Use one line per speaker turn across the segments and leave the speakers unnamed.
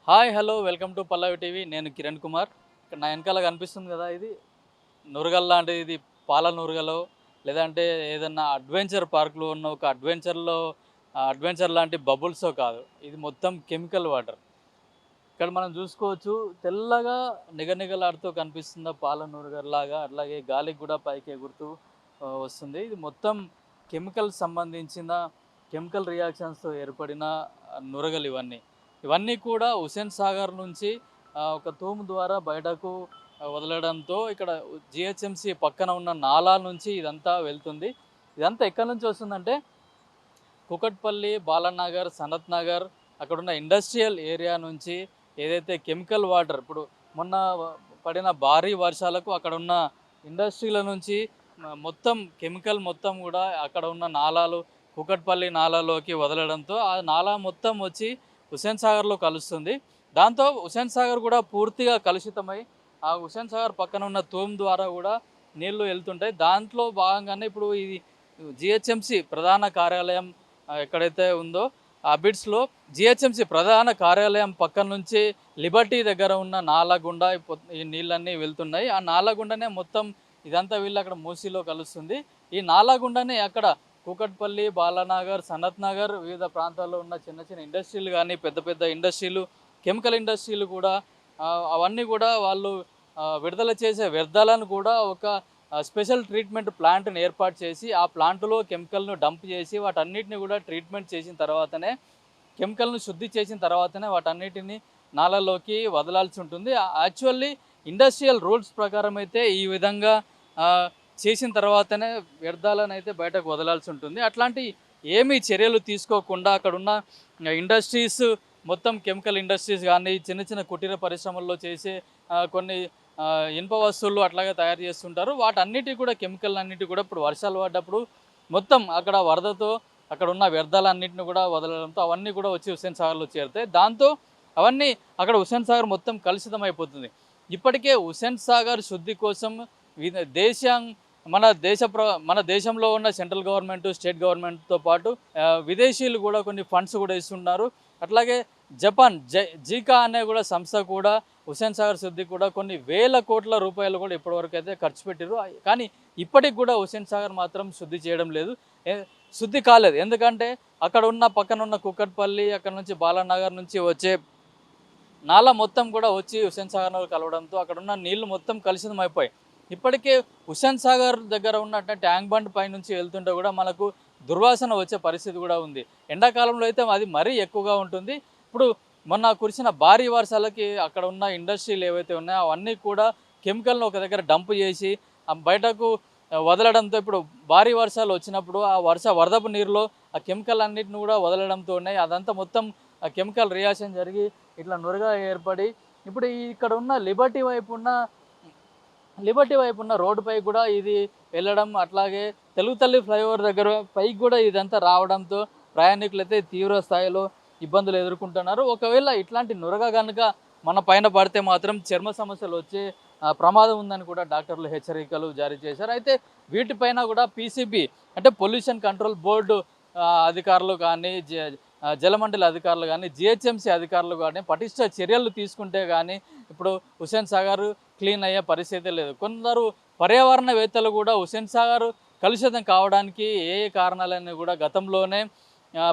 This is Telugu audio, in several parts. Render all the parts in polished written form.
Hi hello welcome to Pallavi TV. నేను కిరణ్ కుమార్. ఇక్కడ నా వెనకాల కనిపిస్తుంది కదా, ఇది నురగల్ లాంటిది. ఇది పాల నురగలో లేదంటే ఏదన్నా అడ్వెంచర్ పార్క్లో ఉన్న ఒక అడ్వెంచర్ లాంటి బబుల్సో కాదు, ఇది మొత్తం కెమికల్ వాటర్. ఇక్కడ మనం చూసుకోవచ్చు, తెల్లగా నిగనిగలాడుతూ కనిపిస్తుంది పాల నురగల్లాగా. అట్లాగే గాలికి కూడా పైకి ఎగురుతూ వస్తుంది. ఇది మొత్తం సంబంధించిన కెమికల్ రియాక్షన్స్తో ఏర్పడిన నురగలు ఇవన్నీ కూడా హుస్సేన్ సాగర్ నుంచి ఒక తూము ద్వారా బయటకు వదలడంతో ఇక్కడ జిహెచ్ఎంసి పక్కన ఉన్న నాలా నుంచి ఇదంతా వెళ్తుంది. ఇదంతా ఎక్కడి నుంచి వస్తుందంటే కుకట్పల్లి, బాలనగర్, సనత్ నగర్, అక్కడున్న ఇండస్ట్రియల్ ఏరియా నుంచి ఏదైతే కెమికల్ వాటర్, ఇప్పుడు మొన్న పడిన భారీ వర్షాలకు అక్కడ ఉన్న ఇండస్ట్రీల నుంచి మొత్తం కెమికల్ మొత్తం కూడా అక్కడ ఉన్న నాలాలు, కుకట్పల్లి నాలాలోకి వదలడంతో ఆ నాలా మొత్తం వచ్చి హుస్సేన్ సాగర్లో కలుస్తుంది. దాంతో హుస్సేన్ సాగర్ కూడా పూర్తిగా కలుషితమై ఆ హుస్సేన్ సాగర్ పక్కన ఉన్న తూమ్ ద్వారా కూడా నీళ్లు వెళ్తుంటాయి. దాంట్లో భాగంగానే ఇప్పుడు ఇది జిహెచ్ఎంసి ప్రధాన కార్యాలయం ఎక్కడైతే ఉందో అబిడ్స్లో జిహెచ్ఎంసి ప్రధాన కార్యాలయం పక్కన నుంచి లిబర్టీ దగ్గర ఉన్న నాలా గుండా ఈ నీళ్ళన్నీ వెళ్తున్నాయి. ఆ నాలా గుండానే మొత్తం ఇదంతా వీళ్ళు అక్కడ మూసీలో కలుస్తుంది. ఈ నాలా గుండానే అక్కడ కూకట్పల్లి, బాలానగర్, సనత్ నగర్, వివిధ ప్రాంతాల్లో ఉన్న చిన్న చిన్న ఇండస్ట్రీలు కానీ, పెద్ద పెద్ద ఇండస్ట్రీలు, కెమికల్ ఇండస్ట్రీలు కూడా అవన్నీ కూడా వాళ్ళు విడుదల చేసే వ్యర్థాలను కూడా ఒక స్పెషల్ ట్రీట్మెంట్ ప్లాంట్ని ఏర్పాటు చేసి ఆ ప్లాంట్లో కెమికల్ను డంప్ చేసి వాటన్నిటిని కూడా ట్రీట్మెంట్ చేసిన తర్వాతనే, కెమికల్ను శుద్ధి చేసిన తర్వాతనే వాటన్నిటిని నాలలోకి వదలాల్సి ఉంటుంది. యాక్చువల్లీ ఇండస్ట్రియల్ రూల్స్ ప్రకారం అయితే ఈ విధంగా చేసిన తర్వాతనే వ్యర్థాలను అయితే బయటకు వదలాల్సి ఉంటుంది. అట్లాంటి ఏమీ చర్యలు తీసుకోకుండా అక్కడున్న ఇండస్ట్రీస్ మొత్తం కెమికల్ ఇండస్ట్రీస్ కానీ, చిన్న చిన్న కుటీర పరిశ్రమల్లో చేసే కొన్ని ఇనుప వస్తువులు అట్లాగే తయారు చేస్తుంటారు. వాటన్నిటి కూడా కెమికల్ అన్నిటి కూడా ఇప్పుడు వర్షాలు పడ్డప్పుడు మొత్తం అక్కడ వరదతో అక్కడ ఉన్న వ్యర్థాలన్నింటిని కూడా వదలడంతో అవన్నీ కూడా వచ్చి హుస్సేన్ సాగర్లో చేరుతాయి. దాంతో అవన్నీ అక్కడ హుస్సేన్ సాగర్ మొత్తం కలుషితం అయిపోతుంది. ఇప్పటికే హుస్సేన్ సాగర్ శుద్ధి కోసం మన దేశంలో ఉన్న సెంట్రల్ గవర్నమెంట్, స్టేట్ గవర్నమెంట్తో పాటు విదేశీయులు కూడా కొన్ని ఫండ్స్ కూడా ఇస్తున్నారు. అట్లాగే జపాన్ జీకా అనే కూడా సంస్థ కూడా హుస్సేన్ సాగర్ శుద్ధి కూడా కొన్ని వేల కోట్ల రూపాయలు కూడా ఇప్పటివరకు అయితే ఖర్చు పెట్టారు. కానీ ఇప్పటికి కూడా హుస్సేన్ సాగర్ మాత్రం శుద్ధి చేయడం లేదు, శుద్ధి కాలేదు. ఎందుకంటే అక్కడ ఉన్న పక్కన ఉన్న కుక్కట్పల్లి, అక్కడ నుంచి బాలానగర్ నుంచి వచ్చే నాలా మొత్తం కూడా వచ్చి హుస్సేన్ సాగర్లో కలవడంతో అక్కడ ఉన్న నీళ్లు మొత్తం కలుషితం అయిపోయాయి. ఇప్పటికే హుస్సేన్ సాగర్ దగ్గర ఉన్న ట్యాంక్ బండ్ పై నుంచి వెళ్తుంటే కూడా మనకు దుర్వాసన వచ్చే పరిస్థితి కూడా ఉంది. ఎండాకాలంలో అయితే అది మరీ ఎక్కువగా ఉంటుంది. ఇప్పుడు మొన్న కురిసిన భారీ వర్షాలకి అక్కడ ఉన్న ఇండస్ట్రీలు ఏవైతే ఉన్నాయో అవన్నీ కూడా కెమికల్ను ఒక దగ్గర డంప్ చేసి బయటకు వదలడంతో ఇప్పుడు భారీ వర్షాలు వచ్చినప్పుడు ఆ వరదపు నీరులో ఆ కెమికల్ అన్నిటిని కూడా వదలడంతో ఉన్నాయి. అదంతా మొత్తం కెమికల్ రియాక్షన్ జరిగి ఇట్లా నురగా ఏర్పడి ఇప్పుడు ఇక్కడ ఉన్న లిబర్టీ వైపు ఉన్న రోడ్డుపై కూడా ఇది వెళ్ళడం, అట్లాగే తెలుగు తల్లి ఫ్లైఓవర్ దగ్గర పైకి కూడా ఇదంతా రావడంతో ప్రయాణికులు అయితే తీవ్ర స్థాయిలో ఇబ్బందులు ఎదుర్కొంటున్నారు. ఒకవేళ ఇట్లాంటి నురగ కనుక మన పైన పడితే మాత్రం చర్మ సమస్యలు వచ్చే ప్రమాదం ఉందని కూడా డాక్టర్లు హెచ్చరికలు జారీ చేశారు. అయితే వీటిపైన కూడా పీసీబీ అంటే పొల్యూషన్ కంట్రోల్ బోర్డు అధికారులు కానీ, జలమండలి అధికారులు కానీ, జిహెచ్ఎంసీ అధికారులు కానీ పటిష్ట చర్యలు తీసుకుంటే కానీ ఇప్పుడు హుస్సేన్ సాగర్ క్లీన్ అయ్యే పరిస్థితి లేదు. కొందరు పర్యావరణవేత్తలు కూడా హుస్సేన్ సాగర్ కలుషితం కావడానికి ఏ కారణాలని కూడా గతంలోనే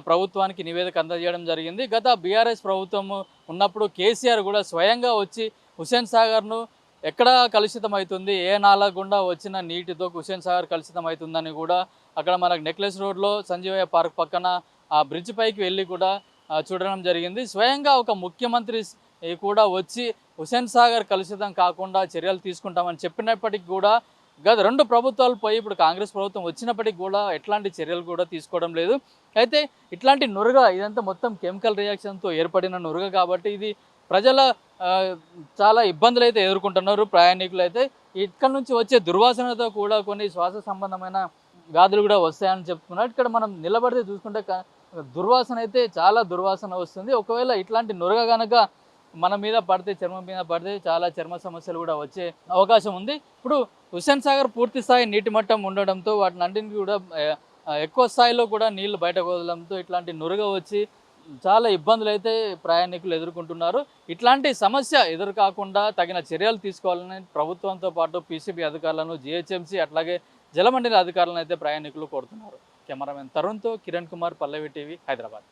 ప్రభుత్వానికి నివేదిక అందజేయడం జరిగింది. గత బీఆర్ఎస్ ప్రభుత్వం ఉన్నప్పుడు కేసీఆర్ కూడా స్వయంగా వచ్చి హుస్సేన్ సాగర్ను ఎక్కడ కలుషితం అవుతుంది, ఏ నాలా గుండా వచ్చిన నీటితో హుస్సేన్ సాగర్ కలుషితం అవుతుందని కూడా అక్కడ మనకు నెక్లెస్ రోడ్లో సంజీవయ్య పార్క్ పక్కన ఆ బ్రిడ్జ్ పైకి వెళ్ళి కూడా చూడడం జరిగింది. స్వయంగా ఒక ముఖ్యమంత్రి కూడా వచ్చి హుస్సేన్ సాగర్ కలుషితం కాకుండా చర్యలు తీసుకుంటామని చెప్పినప్పటికీ కూడా గత 2 ప్రభుత్వాలు పోయి ఇప్పుడు కాంగ్రెస్ ప్రభుత్వం వచ్చినప్పటికి కూడా ఎట్లాంటి చర్యలు కూడా తీసుకోవడం లేదు. అయితే ఇట్లాంటి నురగ ఇదంతా మొత్తం కెమికల్ రియాక్షన్తో ఏర్పడిన నురగ కాబట్టి ఇది ప్రజల చాలా ఇబ్బందులు అయితే ఎదుర్కొంటున్నారు. ప్రయాణికులు అయితే ఇక్కడ నుంచి వచ్చే దుర్వాసనతో కూడా కొన్ని శ్వాస సంబంధమైన వ్యాధులు కూడా వస్తాయని చెప్తున్నారు. ఇక్కడ మనం నిలబడితే చూసుకుంటే దుర్వాసన అయితే చాలా దుర్వాసన వస్తుంది. ఒకవేళ ఇట్లాంటి నురగ కనుక మన మీద పడితే, చర్మం మీద పడితే చాలా చర్మ సమస్యలు కూడా వచ్చే అవకాశం ఉంది. ఇప్పుడు హుస్సేన్ సాగర్ పూర్తి స్థాయి నీటి మట్టం ఉండడంతో వాటిని అన్నింటినీ కూడా ఎక్కువ స్థాయిలో కూడా నీళ్లు బయటకు వదలడంతో ఇట్లాంటి నురగ వచ్చి చాలా ఇబ్బందులు అయితే ప్రయాణికులు ఎదుర్కొంటున్నారు. ఇట్లాంటి సమస్య ఎదురుకాకుండా తగిన చర్యలు తీసుకోవాలని ప్రభుత్వంతో పాటు పీసీబీ అధికారులను, జీహెచ్ఎంసీ అట్లాగే జలమండలి అధికారులను అయితే ప్రయాణికులు కోరుతున్నారు. కెమెరామెన్ తరుణ్‌తో కిరణ్ కుమార్, పల్లవి టీవీ, హైదరాబాద్.